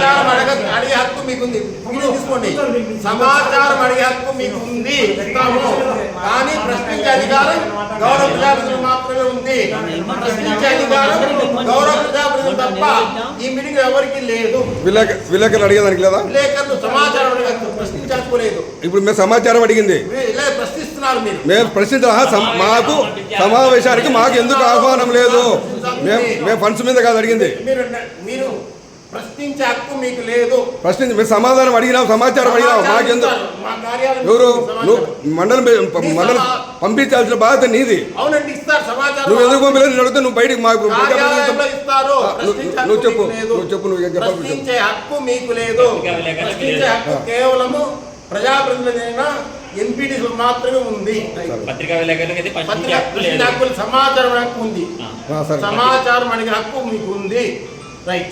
సమాచారం అడిగే హక్కు మీకుంది. తీసుకోండి, సమాచారం అడిగే హక్కు మీకు ఉంది, ఇస్తాము. కానీ ప్రశ్నించే అధికారం గౌరవ ప్రజాప్రతినిధులు మాత్రమే ఉంది. ప్రశ్నించే అధికారం గౌరవ ప్రజాప్రతినిధులు తప్ప ఈ మీటింగ్ ఎవరికి లేదు. విలేకరులు అడిగేదానికి లేదా? విలేకరులు సమాచారం అడగచ్చు, ప్రశ్నించకపోలేదు. ఇప్పుడు మేము సమాచారం అడిగింది, ప్రశ్నిస్తున్నారు మీరు. మేము మాకు సమావేశానికి మాకు ఎందుకు ఆహ్వానం లేదు? మేము ఫండ్స్ మీద కాదు అడిగింది. మీరు ప్రశ్నించే హక్కు మీకు లేదు. ప్రశ్నించి మేము సమాధానం అడిగినాం, సమాచారం అడిగినాం. మాకెందుకు? ఎవరు మండలం పంపించాల్సిన బాధ్యత నీది. అవునండి, ఇస్తారు సమాచారం. నువ్వు ఎందుకు పంపించలేదు? నేను అడిగితే నువ్వు బయటికి మాకు ఇస్తారు. నువ్వు చెప్పు నువ్వు ప్రశ్నించే హక్కు మీకు లేదు. ప్రశ్నించే హక్కు కేవలము ప్రజాప్రతినిధులైన ఎంపీటీలు మాత్రమే ఉంది. సమాచారం హక్కు ఉంది, సమాచారం అడిగే హక్కు మీకు ఉంది. రైట్.